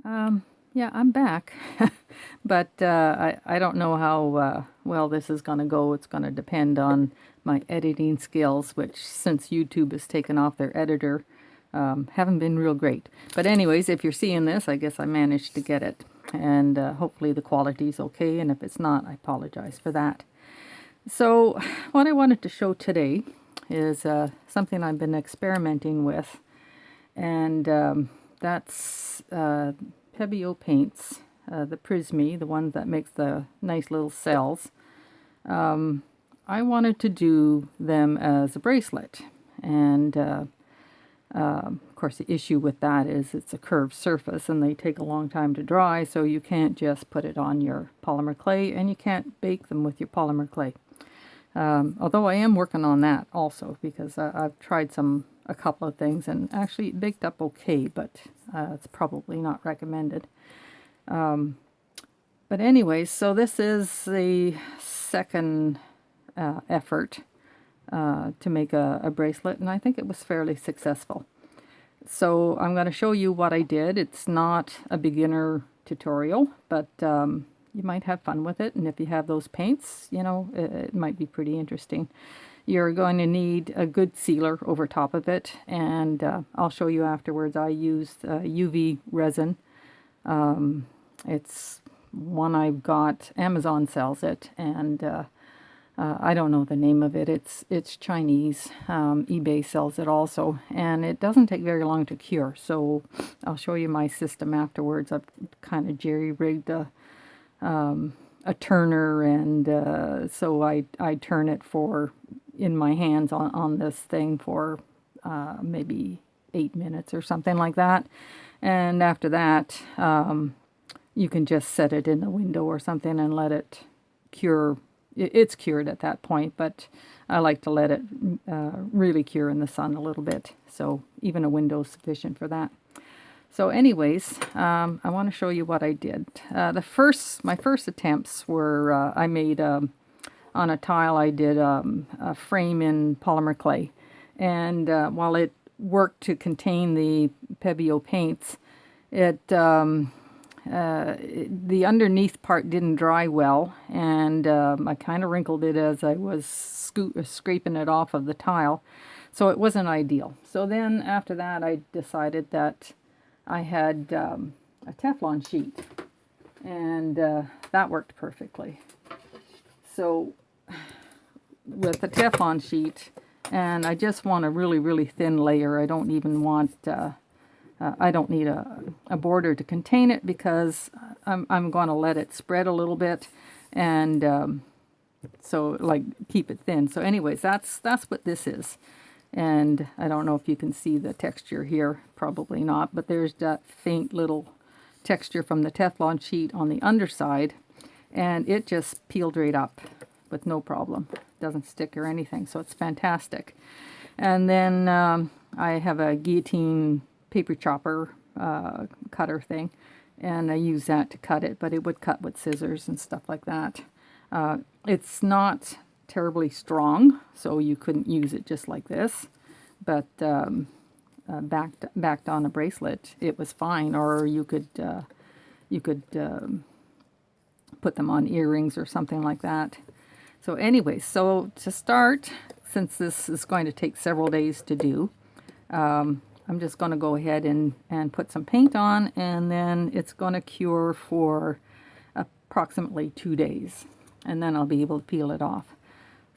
Yeah, I'm back, but I don't know how well this is going to go. It's going to depend on my editing skills, which since YouTube has taken off their editor, haven't been real great. But anyways, if you're seeing this, I guess I managed to get it, and hopefully the quality's okay, and if it's not, I apologize for that. So what I wanted to show today is something I've been experimenting with, and that's Pebeo Paints, the Prisme, the ones that makes the nice little cells. I wanted to do them as a bracelet, and of course the issue with that is it's a curved surface and they take a long time to dry, so you can't just put it on your polymer clay, and you can't bake them with your polymer clay. Although I am working on that also, because I've tried a couple of things, and actually it baked up okay, but it's probably not recommended. But anyways, so this is the second effort to make a bracelet, and I think it was fairly successful. So I'm going to show you what I did. It's not a beginner tutorial, but you might have fun with it, and if you have those paints, you know, it might be pretty interesting. You're going to need a good sealer over top of it, and I'll show you afterwards. I used UV resin. It's one I've got, Amazon sells it, and I don't know the name of it. It's Chinese. eBay sells it also, and it doesn't take very long to cure. So I'll show you my system afterwards. I've kind of jerry-rigged a turner, and so I turn it for in my hands on this thing for maybe 8 minutes or something like that, and after that you can just set it in the window or something and let it cure. It's cured at that point, but I like to let it really cure in the sun a little bit, so even a window is sufficient for that. So anyways, I want to show you what I did. My first attempts were, I made, on a tile, I did a frame in polymer clay. And while it worked to contain the Pebeo paints, the underneath part didn't dry well, and I kind of wrinkled it as I was scraping it off of the tile. So it wasn't ideal. So then after that, I decided that I had a Teflon sheet, and that worked perfectly. So with the Teflon sheet, and I just want a really, really thin layer. I don't even want, I don't need a border to contain it, because I'm going to let it spread a little bit, and so like keep it thin. So anyways, that's what this is. And I don't know if you can see the texture here, probably not, but there's that faint little texture from the Teflon sheet on the underside, and it just peeled right up with no problem. Doesn't stick or anything, so it's fantastic. And then I have a guillotine paper chopper cutter thing, and I use that to cut it, but it would cut with scissors and stuff like that. It's not terribly strong, so you couldn't use it just like this, but backed on a bracelet it was fine, or you could put them on earrings or something like that. So anyways, so to start, since this is going to take several days to do, I'm just going to go ahead and put some paint on, and then it's going to cure for approximately 2 days, and then I'll be able to peel it off.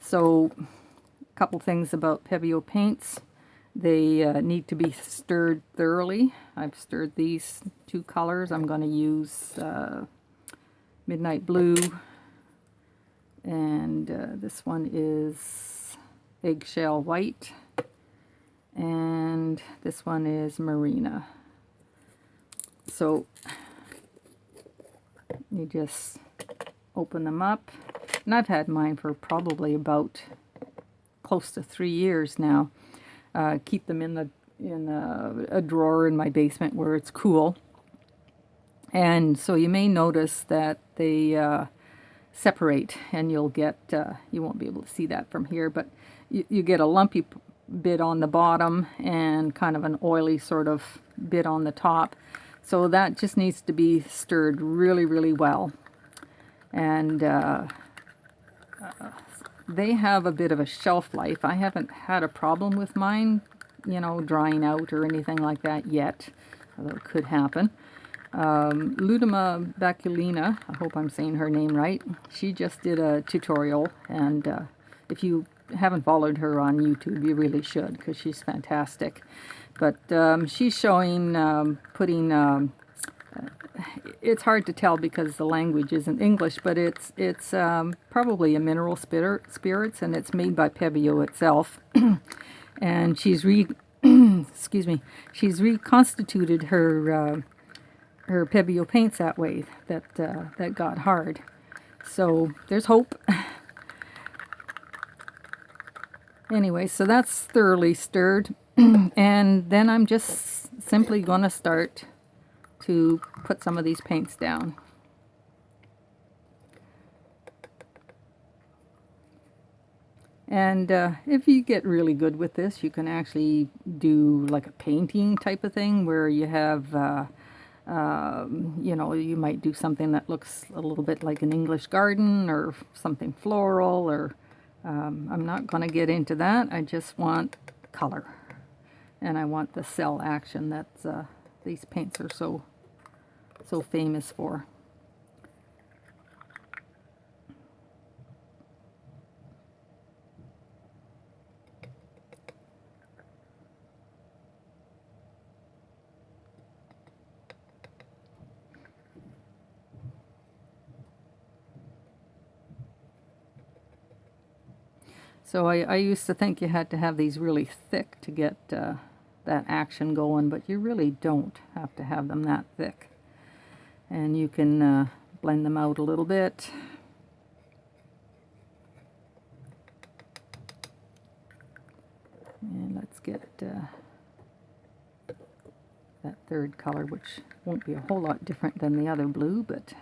So a couple things about Pebeo paints. They need to be stirred thoroughly. I've stirred these two colors. I'm going to use Midnight Blue, and this one is Eggshell White, and this one is Marina. So you just open them up, and I've had mine for probably about close to 3 years now. Keep them in a drawer in my basement where it's cool. And so you may notice that they separate, and you'll get, you won't be able to see that from here, but you get a lumpy bit on the bottom and kind of an oily sort of bit on the top. So that just needs to be stirred really, really well. And they have a bit of a shelf life. I haven't had a problem with mine, you know, drying out or anything like that yet, although it could happen. Ludima Baculina, I hope I'm saying her name right, she just did a tutorial, and if you haven't followed her on YouTube, you really should, because she's fantastic. But she's showing putting it's hard to tell because the language isn't English, but it's probably a mineral spirits, and it's made by Pebeo itself. And she's excuse me, she's reconstituted her her Pebeo paints that way, that got hard. So there's hope. Anyway, so that's thoroughly stirred, and then I'm just simply going to start to put some of these paints down. And if you get really good with this, you can actually do like a painting type of thing where you have, you know, you might do something that looks a little bit like an English garden or something floral, or I'm not going to get into that. I just want color, and I want the cell action that these paints are so famous for. So I used to think you had to have these really thick to get that action going, but you really don't have to have them that thick. And you can blend them out a little bit. And let's get that third color, which won't be a whole lot different than the other blue, but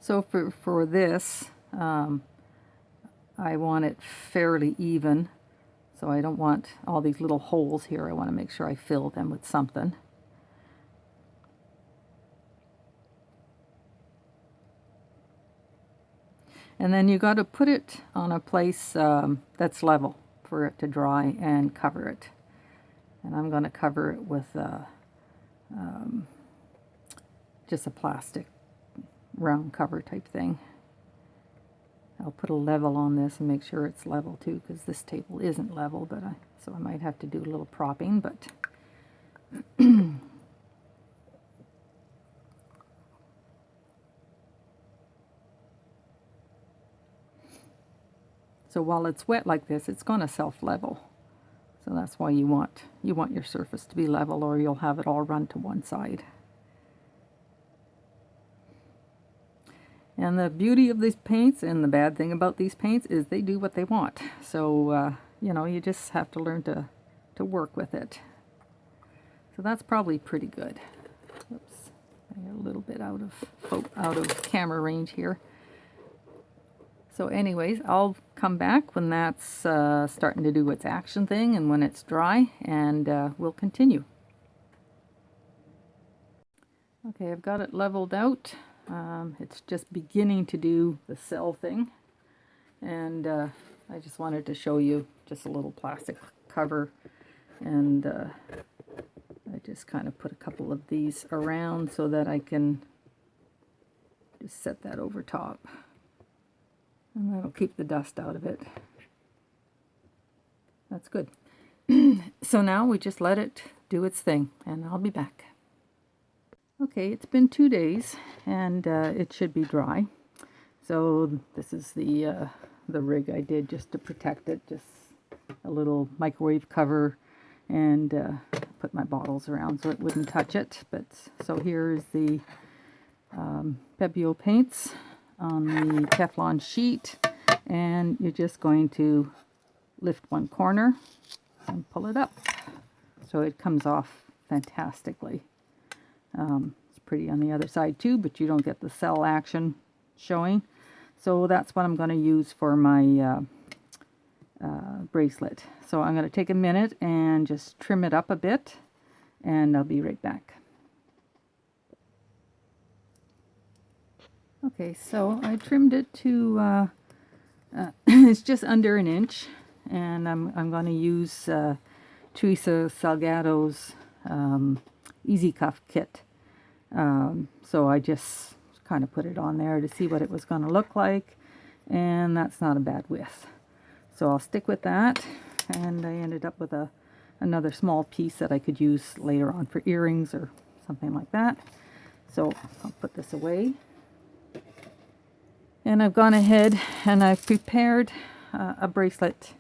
so for this, I want it fairly even, so I don't want all these little holes here. I want to make sure I fill them with something. And then you got to put it on a place that's level for it to dry and cover it. And I'm going to cover it with just a plastic round cover type thing. I'll put a level on this and make sure it's level too, because this table isn't level, but so I might have to do a little propping, but so while it's wet like this, it's going to self-level. So that's why you want your surface to be level, or you'll have it all run to one side. And the beauty of these paints, and the bad thing about these paints, is they do what they want. So, you know, you just have to learn to work with it. So that's probably pretty good. Oops, I got a little bit out of camera range here. So anyways, I'll come back when that's starting to do its action thing, and when it's dry, and we'll continue. Okay, I've got it leveled out. It's just beginning to do the cell thing, and I just wanted to show you just a little plastic cover, and I just kind of put a couple of these around so that I can just set that over top, and that'll keep the dust out of it. That's good. So now we just let it do its thing, and I'll be back. Okay, it's been 2 days, and it should be dry. So this is the rig I did just to protect it, just a little microwave cover, and put my bottles around so it wouldn't touch it. But so here's the Pebeo Paints on the Teflon sheet, and you're just going to lift one corner and pull it up so it comes off fantastically. It's pretty on the other side too, but you don't get the cell action showing. So that's what I'm going to use for my bracelet. So I'm going to take a minute and just trim it up a bit, and I'll be right back. Okay, so I trimmed it to it's just under an inch, and I'm going to use Teresa Salgado's Easy Cuff kit. So I just kind of put it on there to see what it was going to look like, and that's not a bad width. So I'll stick with that, and I ended up with another small piece that I could use later on for earrings or something like that. So I'll put this away. And I've gone ahead and I've prepared a bracelet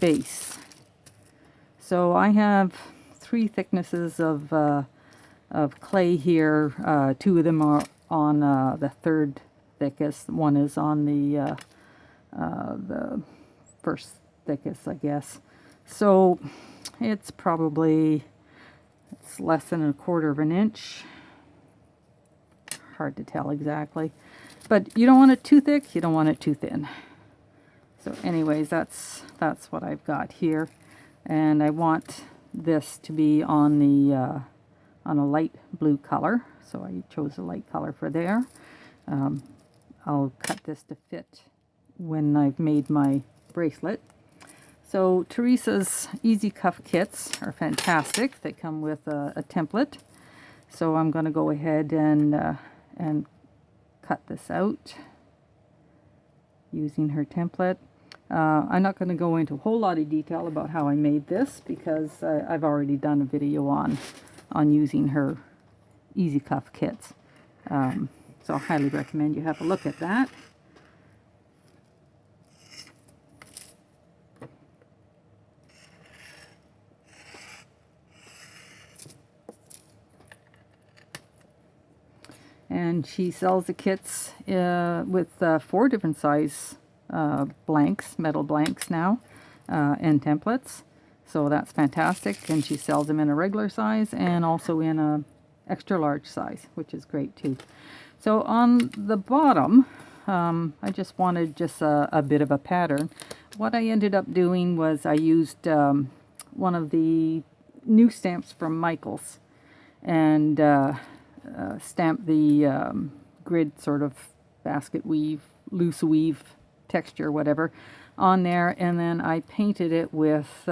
base. So I have 3 thicknesses of clay here. 2 of them are on the 3rd thickest. One is on the first thickest, I guess. So it's less than 1/4 of an inch. Hard to tell exactly. But you don't want it too thick, you don't want it too thin. So anyways, that's what I've got here. And I want this to be on the on a light blue color. So I chose a light color for there. I'll cut this to fit when I've made my bracelet. So Teresa's Easy Cuff kits are fantastic. They come with a template. So I'm going to go ahead and cut this out using her template. I'm not going to go into a whole lot of detail about how I made this because I've already done a video on using her Easy Cuff kits. So I highly recommend you have a look at that. And she sells the kits with 4 different size blanks, metal blanks now, and templates. So that's fantastic. And she sells them in a regular size and also in a extra large size, which is great too. So on the bottom, I just wanted a bit of a pattern. What I ended up doing was I used one of the new stamps from Michaels and stamp the grid sort of basket weave, loose weave texture, whatever, on there, and then I painted it with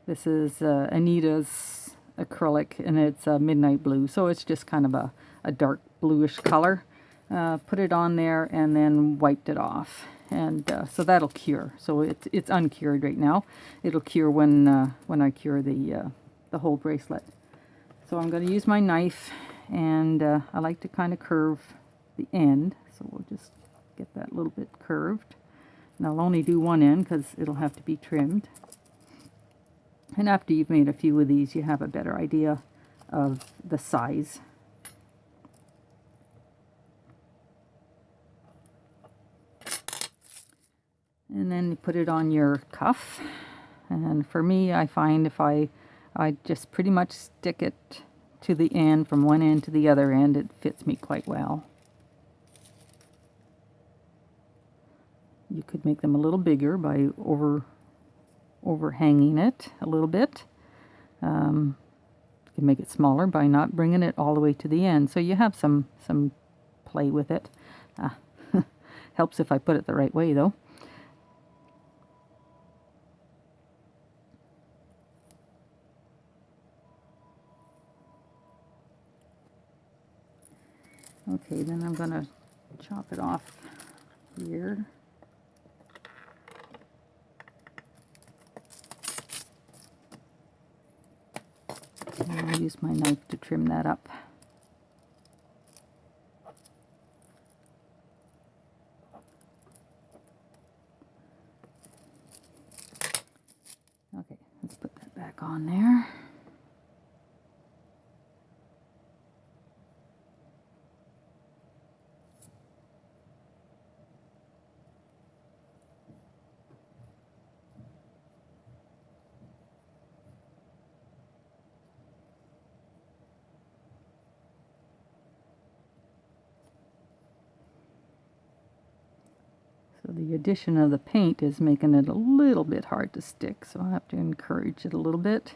this is Anita's acrylic, and it's a midnight blue, so it's just kind of a dark bluish color. Put it on there and then wiped it off, and so that'll cure. So it's uncured right now. It'll cure when I cure the whole bracelet. So I'm going to use my knife, and I like to kind of curve the end, so we'll just get that a little bit curved. And I'll only do one end because it'll have to be trimmed. And after you've made a few of these, you have a better idea of the size. And then you put it on your cuff. And for me, I find if I just pretty much stick it to the end, from one end to the other end, it fits me quite well. You could make them a little bigger by overhanging it a little bit. You can make it smaller by not bringing it all the way to the end. So you have some play with it. Helps if I put it the right way though. Okay, then I'm going to chop it off here. And I'll use my knife to trim that up. Okay, let's put that back on there. So the addition of the paint is making it a little bit hard to stick, so I have to encourage it a little bit.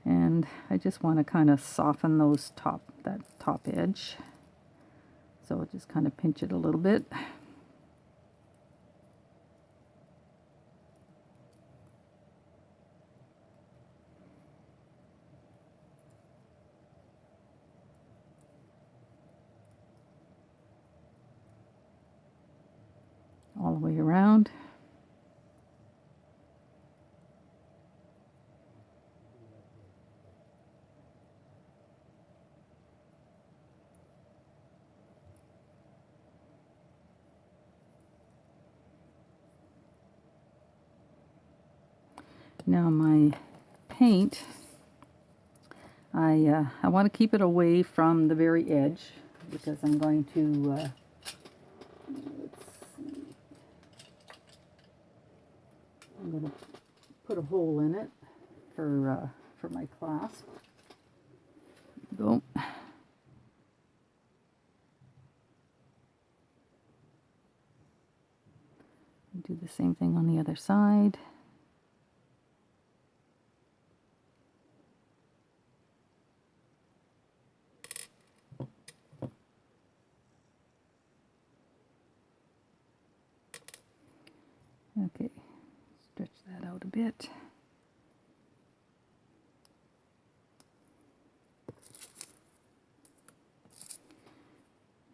And I just want to kind of soften that top edge. So I'll just kind of pinch it a little bit. All the way around. Now my paint, I want to keep it away from the very edge because I'm going to let's see. I'm going to put a hole in it for my clasp. Go. Do the same thing on the other side. Okay, stretch that out a bit.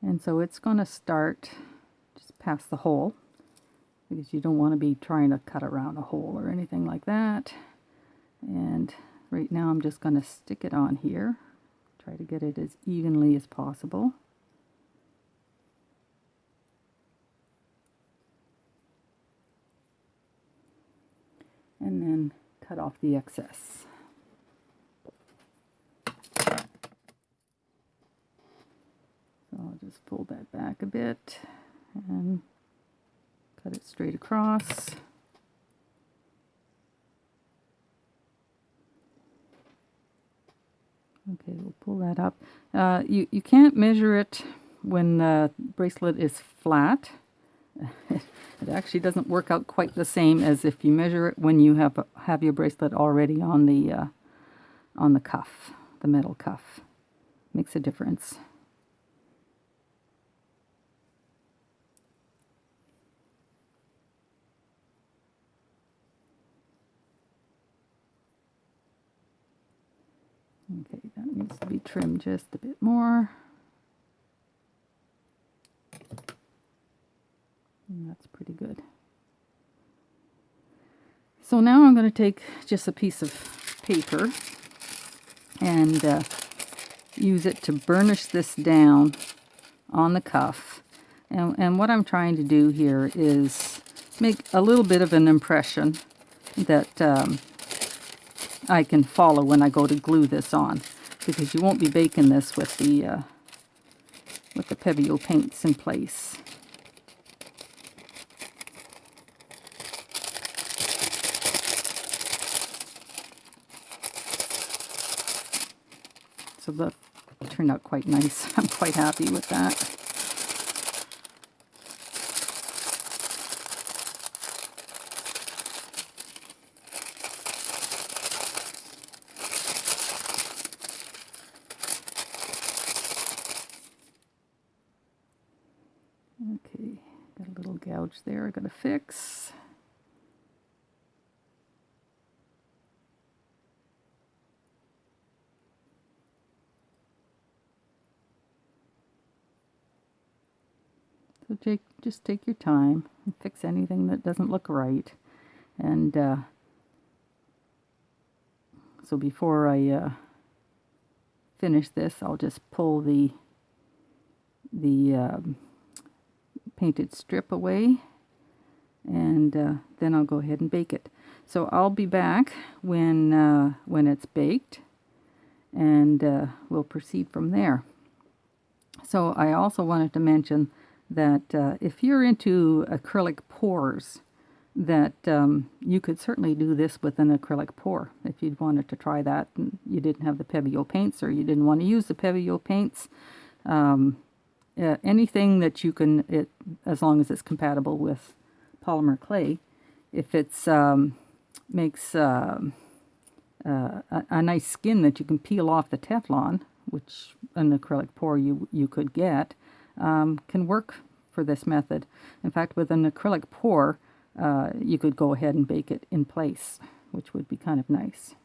And so it's going to start just past the hole, because you don't want to be trying to cut around a hole or anything like that. And right now I'm just going to stick it on here, try to get it as evenly as possible. And then cut off the excess. So I'll just pull that back a bit and cut it straight across. Okay, we'll pull that up. You can't measure it when the bracelet is flat. It actually doesn't work out quite the same as if you measure it when you have your bracelet already on the cuff, the metal cuff. Makes a difference. Okay, that needs to be trimmed just a bit more. And that's pretty good. So now I'm going to take just a piece of paper and use it to burnish this down on the cuff. And what I'm trying to do here is make a little bit of an impression that I can follow when I go to glue this on, because you won't be baking this with the Pebeo paints in place. So that turned out quite nice. I'm quite happy with that. Okay, got a little gouge there I gotta fix. So just take your time and fix anything that doesn't look right. And so before I finish this, I'll just pull the painted strip away, and then I'll go ahead and bake it. So I'll be back when it's baked, and we'll proceed from there. So I also wanted to mention that if you're into acrylic pours, that you could certainly do this with an acrylic pour if you'd wanted to try that and you didn't have the Pebeo paints, or you didn't want to use the Pebeo paints. Anything that you can, as long as it's compatible with polymer clay, if it's makes a nice skin that you can peel off the Teflon, which an acrylic pour you could get, can work for this method. In fact, with an acrylic pour, you could go ahead and bake it in place, which would be kind of nice,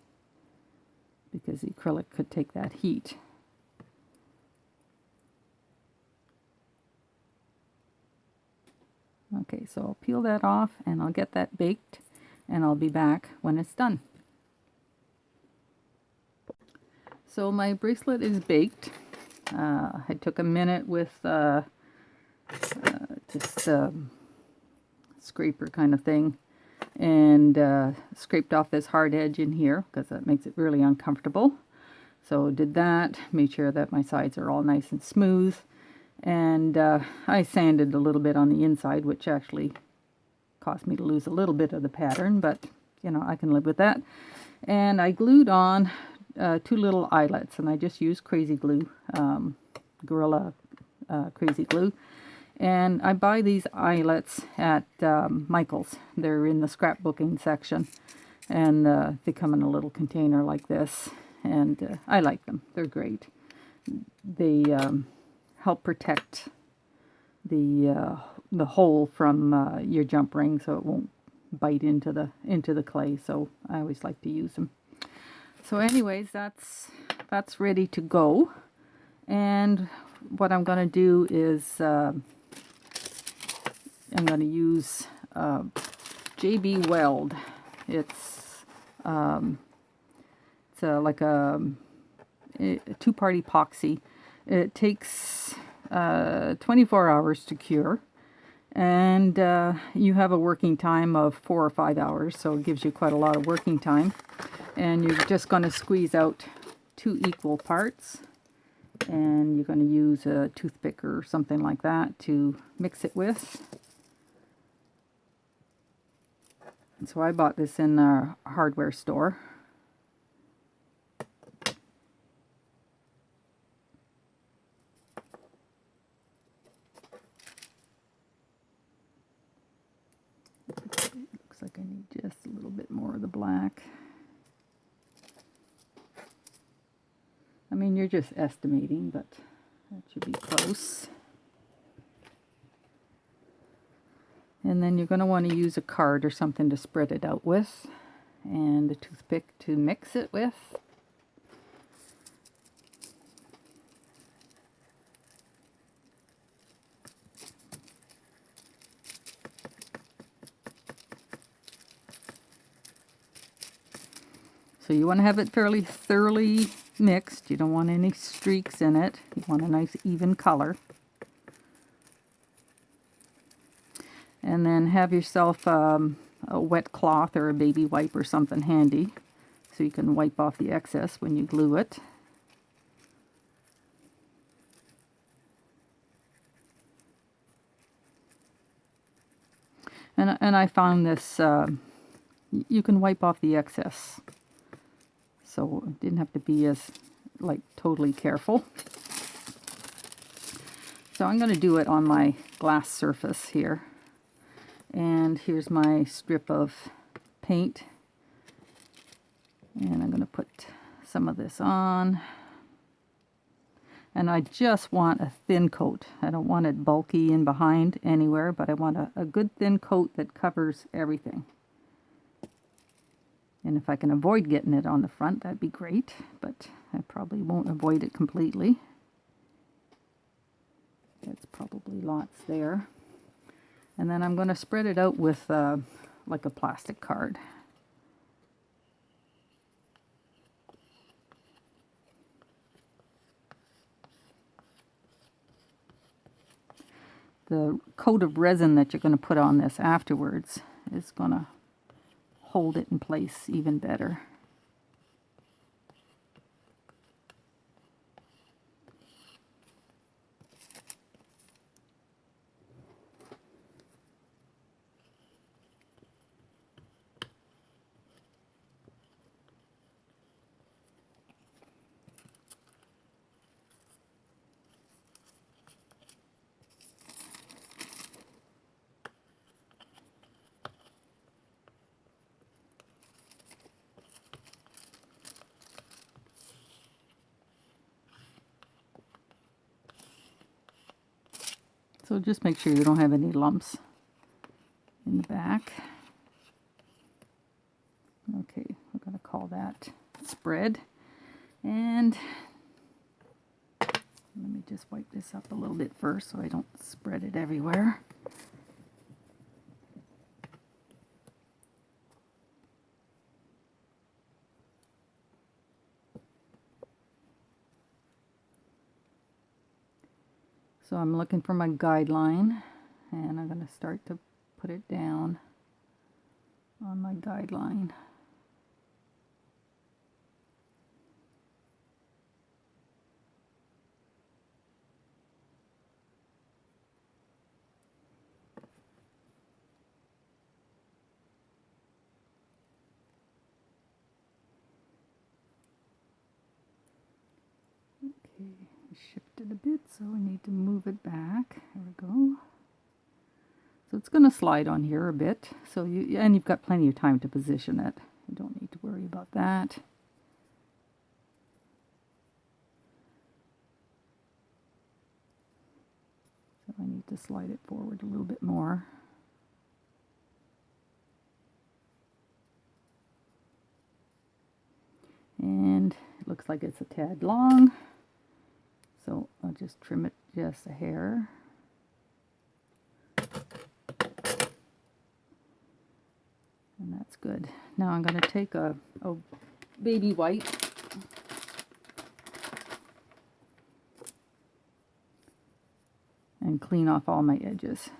because the acrylic could take that heat. Okay, so I'll peel that off and I'll get that baked, and I'll be back when it's done. So my bracelet is baked. I took a minute with just scraper kind of thing, and scraped off this hard edge in here because that makes it really uncomfortable. So did that, made sure that my sides are all nice and smooth, and I sanded a little bit on the inside, which actually caused me to lose a little bit of the pattern, but you know, I can live with that. And I glued on 2 little eyelets, and I just used crazy glue, Gorilla crazy glue. And I buy these eyelets at Michael's. They're in the scrapbooking section, and they come in a little container like this, and I like them. They're great. They help protect the hole from your jump ring, so it won't bite into the clay. So I always like to use them. So anyways, that's ready to go. And what I'm going to do is I'm going to use JB Weld. It's like a 2-part epoxy. It takes 24 hours to cure, and you have a working time of 4 or 5 hours, so it gives you quite a lot of working time. And you're just going to squeeze out 2 equal parts, and you're going to use a toothpick or something like that to mix it with. And so I bought this in a hardware store. Looks like I need just a little bit more of the black. I mean, you're just estimating, but that should be close. And then you're going to want to use a card or something to spread it out with, and a toothpick to mix it with. So you want to have it fairly thoroughly mixed. You don't want any streaks in it. You want a nice even color. And then have yourself a wet cloth or a baby wipe or something handy, so you can wipe off the excess when you glue it. And I found this, you can wipe off the excess, so it didn't have to be as totally careful. So I'm going to do it on my glass surface here. And here's my strip of paint, and I'm going to put some of this on. And I just want a thin coat. I don't want it bulky in behind anywhere, but I want a good thin coat that covers everything. And if I can avoid getting it on the front, that'd be great, but I probably won't avoid it completely. That's probably lots there. And then I'm going to spread it out with like a plastic card. The coat of resin that you're going to put on this afterwards is going to hold it in place even better. So just make sure you don't have any lumps in the back. Okay, we're going to call that spread. And let me just wipe this up a little bit first so I don't spread it everywhere. So I'm looking for my guideline, and I'm going to start to put it down on my guideline. Okay, shifted a bit, so we need to move it back. There we go. So it's going to slide on here a bit. So you've got plenty of time to position it. You don't need to worry about that. So I need to slide it forward a little bit more. And it looks like it's a tad long. So I'll just trim it just a hair. And that's good. Now I'm going to take a baby white and clean off all my edges.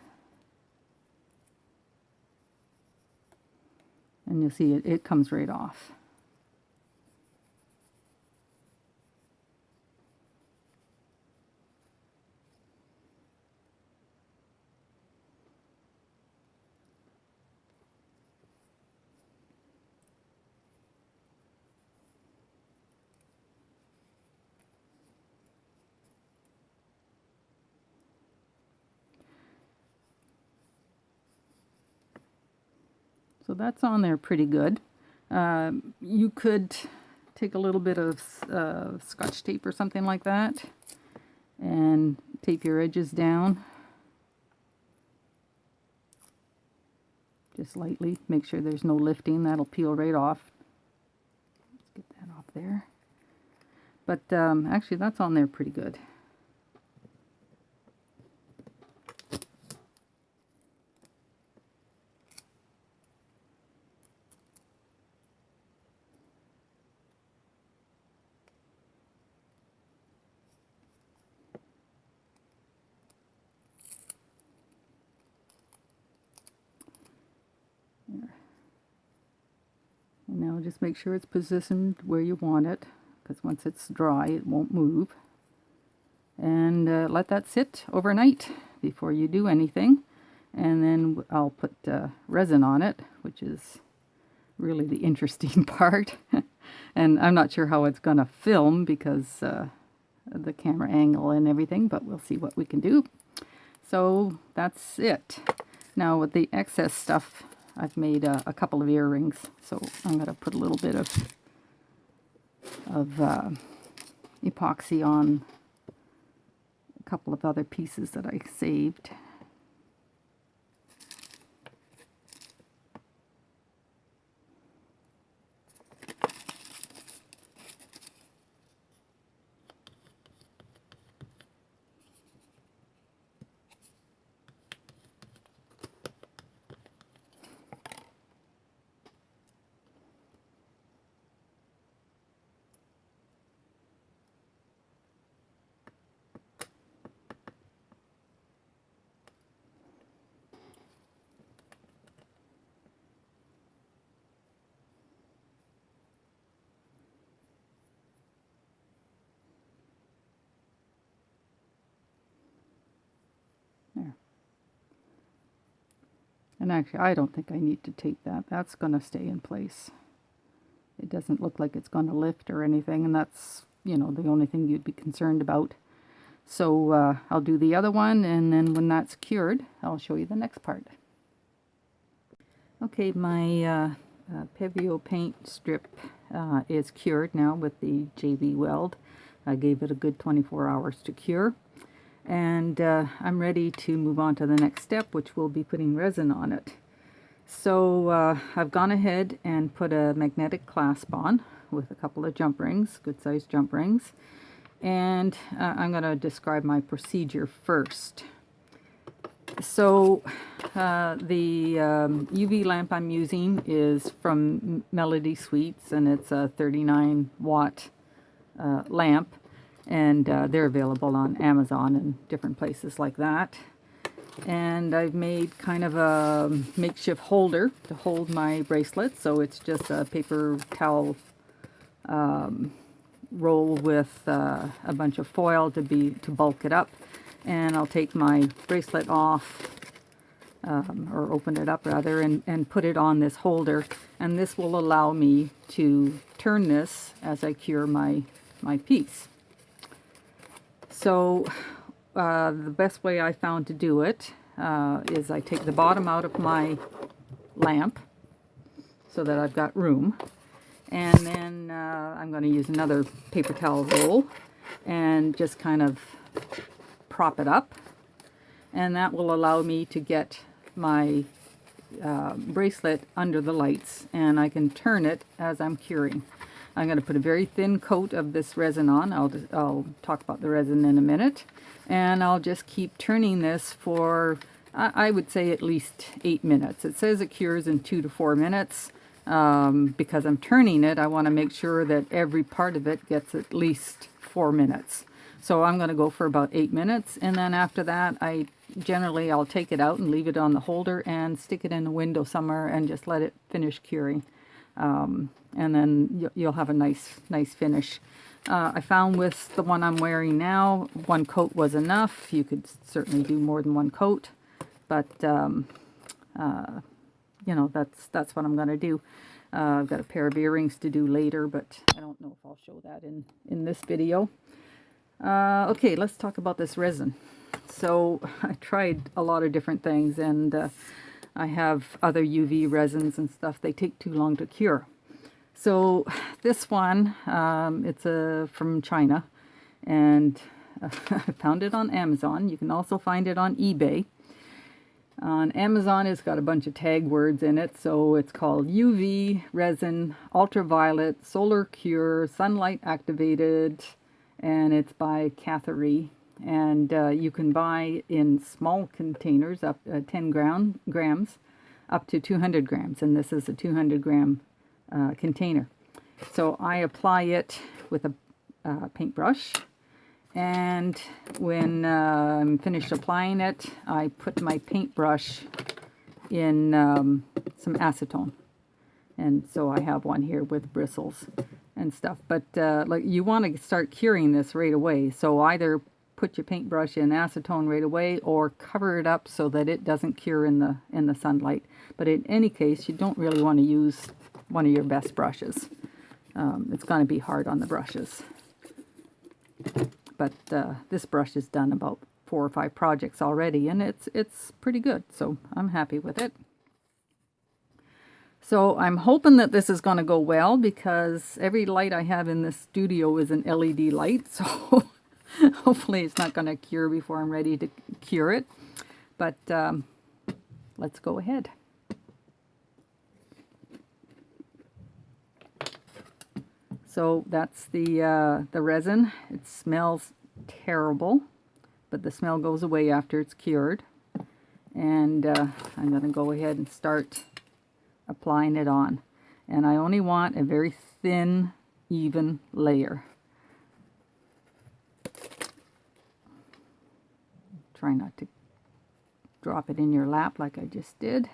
And you'll see it comes right off. So that's on there pretty good. You could take a little bit of Scotch tape or something like that and tape your edges down. Just lightly. Make sure there's no lifting. That'll peel right off. Let's get that off there. But actually that's on there pretty good. And now just make sure it's positioned where you want it, because once it's dry it won't move. And let that sit overnight before you do anything. And then I'll put resin on it, which is really the interesting part. And I'm not sure how it's going to film because of the camera angle and everything, but we'll see what we can do. So that's it. Now with the excess stuff, I've made a couple of earrings, so I'm going to put a little bit of epoxy on a couple of other pieces that I saved. There. And actually, I don't think I need to tape that. That's going to stay in place. It doesn't look like it's going to lift or anything, and that's, you know, the only thing you'd be concerned about. So I'll do the other one, and then when that's cured, I'll show you the next part. Okay, my Pebeo paint strip is cured now with the JV Weld. I gave it a good 24 hours to cure. And I'm ready to move on to the next step, which will be putting resin on it. So I've gone ahead and put a magnetic clasp on with a couple of jump rings, good sized jump rings. And I'm going to describe my procedure first. So the UV lamp I'm using is from Melody Sweets, and it's a 39 watt lamp, and they're available on Amazon and different places like that. And I've made kind of a makeshift holder to hold my bracelet, so it's just a paper towel roll with a bunch of foil to bulk it up. And I'll take my bracelet off, or open it up rather, and put it on this holder, and this will allow me to turn this as I cure my piece. So the best way I found to do it is I take the bottom out of my lamp so that I've got room, and then I'm going to use another paper towel roll and just kind of prop it up, and that will allow me to get my bracelet under the lights, and I can turn it as I'm curing. I'm going to put a very thin coat of this resin on. I'll talk about the resin in a minute, and I'll just keep turning this for I would say at least 8 minutes. It says it cures in 2 to 4 minutes. Because I'm turning it, I want to make sure that every part of it gets at least 4 minutes. So I'm going to go for about 8 minutes, and then after that I'll take it out and leave it on the holder and stick it in a window somewhere and just let it finish curing. And then you'll have a nice finish. I found with the one I'm wearing now, 1 coat was enough. You could certainly do more than 1 coat, but you know, that's what I'm going to do. I've got a pair of earrings to do later, but I don't know if I'll show that in this video. Okay, let's talk about this resin. So I tried a lot of different things, and I have other UV resins and stuff. They take too long to cure. So this one, it's from China, and I found it on Amazon. You can also find it on eBay. On Amazon, it's got a bunch of tag words in it, so it's called UV resin, ultraviolet, solar cure, sunlight activated, and it's by Catherine. And you can buy in small containers up 10 grams up to 200 grams, and this is a 200 gram container. So I apply it with a paintbrush, and when I'm finished applying it, I put my paintbrush in some acetone. And so I have one here with bristles and stuff. But like, you want to start curing this right away. So either put your paintbrush in acetone right away, or cover it up so that it doesn't cure in the sunlight. But in any case, you don't really want to use one of your best brushes. It's going to be hard on the brushes. But this brush has done about 4 or 5 projects already, and it's pretty good, so I'm happy with it. So I'm hoping that this is going to go well, because every light I have in this studio is an LED light, so hopefully it's not going to cure before I'm ready to cure it. But let's go ahead. So that's the resin. It smells terrible, but the smell goes away after it's cured. And I'm going to go ahead and start applying it on. And I only want a very thin, even layer. Try not to drop it in your lap like I just did.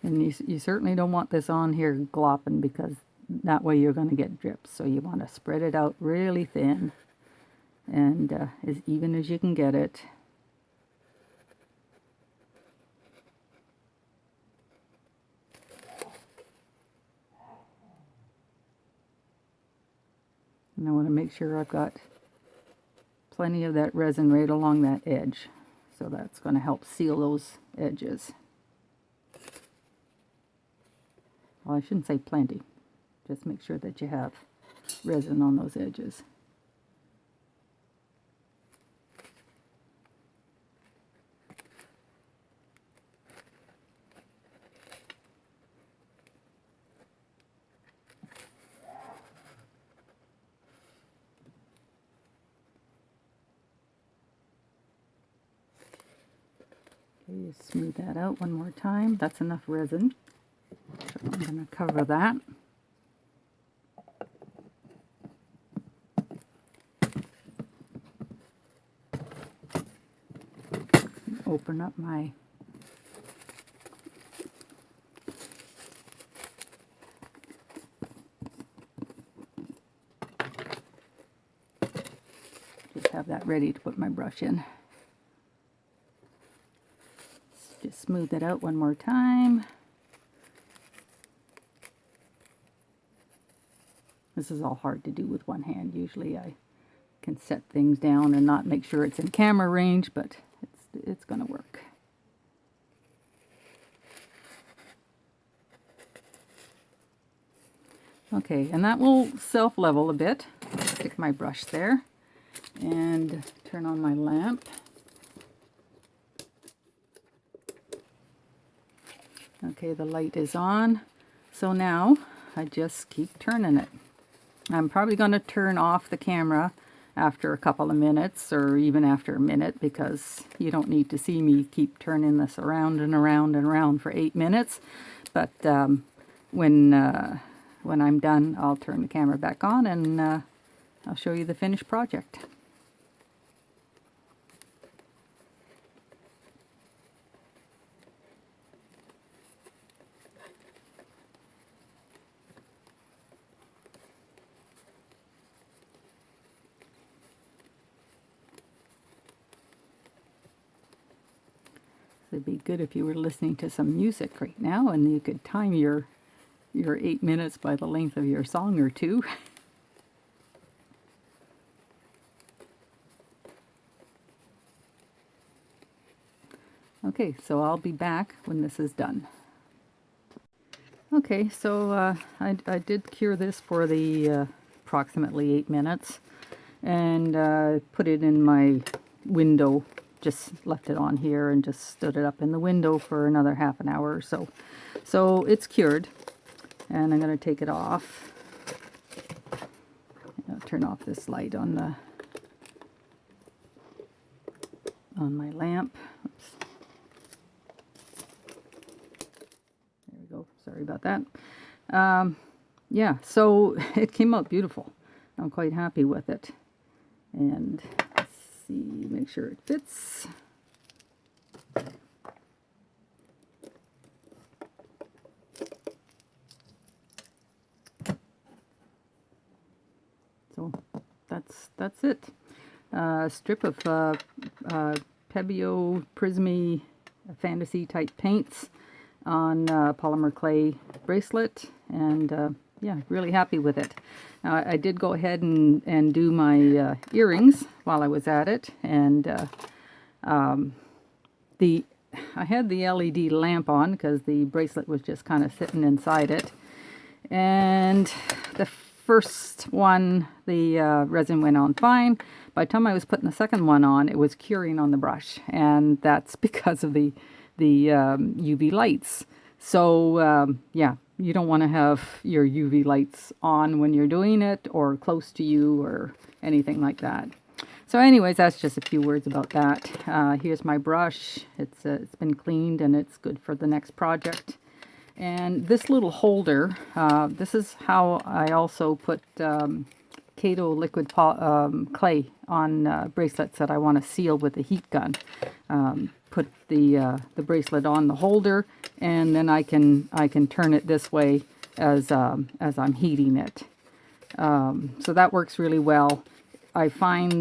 And you certainly don't want this on here glopping, because that way you're going to get drips. So you want to spread it out really thin. and as even as you can get it. And I want to make sure I've got plenty of that resin right along that edge. So that's going to help seal those edges. Well, I shouldn't say plenty. Just make sure that you have resin on those edges. Okay, just smooth that out one more time. That's enough resin. So I'm going to cover that. Open up my just have that ready to put my brush in. Just smooth it out one more time. This is all hard to do with one hand. Usually I can set things down and not make sure it's in camera range, but it's going to work. Okay, and that will self-level a bit. Stick my brush there and turn on my lamp. Okay, the light is on. So now I just keep turning it. I'm probably going to turn off the camera after a couple of minutes, or even after a minute, because you don't need to see me keep turning this around and around and around for 8 minutes. But when I'm done, I'll turn the camera back on and I'll show you the finished project. It'd be good if you were listening to some music right now and you could time your 8 minutes by the length of your song or two. Okay, so I'll be back when this is done. Okay, so I did cure this for the approximately 8 minutes and put it in my window. Just left it on here and just stood it up in the window for another half an hour or so. So it's cured, and I'm going to take it off. I'll turn off this light on my lamp. Oops. There we go. Sorry about that. Yeah, so it came out beautiful. I'm quite happy with it. And see, make sure it fits. So that's it. A strip of Pebeo Prisme fantasy type paints on polymer clay bracelet, and yeah, really happy with it. Now, I did go ahead and do my earrings while I was at it, and I had the LED lamp on because the bracelet was just kind of sitting inside it. And the first one, the resin went on fine. By the time I was putting the second one on, it was curing on the brush, and that's because of the UV lights. So yeah, you don't want to have your UV lights on when you're doing it, or close to you, or anything like that. So anyways, that's just a few words about that. Here's my brush. It's been cleaned and it's good for the next project. And this little holder, this is how I also put Kato liquid clay on bracelets that I want to seal with a heat gun. Put the bracelet on the holder, and then I can turn it this way as I'm heating it. So that works really well. I find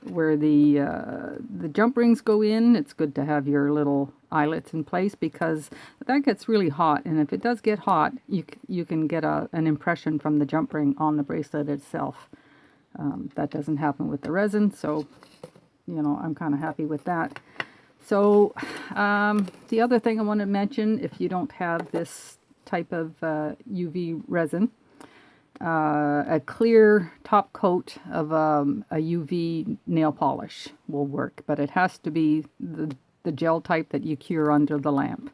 where the jump rings go in, it's good to have your little eyelets in place, because that gets really hot, and if it does get hot, you can get an impression from the jump ring on the bracelet itself. That doesn't happen with the resin, so you know, I'm kind of happy with that. So the other thing I want to mention, if you don't have this type of UV resin, a clear top coat of a UV nail polish will work, but it has to be the gel type that you cure under the lamp,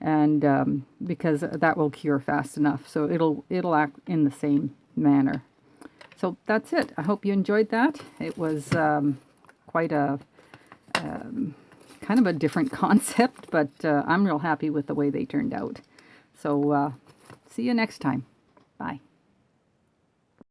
and because that will cure fast enough, so it'll act in the same manner. So that's it. I hope you enjoyed that. It was quite a kind of a different concept, but I'm real happy with the way they turned out. So see you next time. Bye.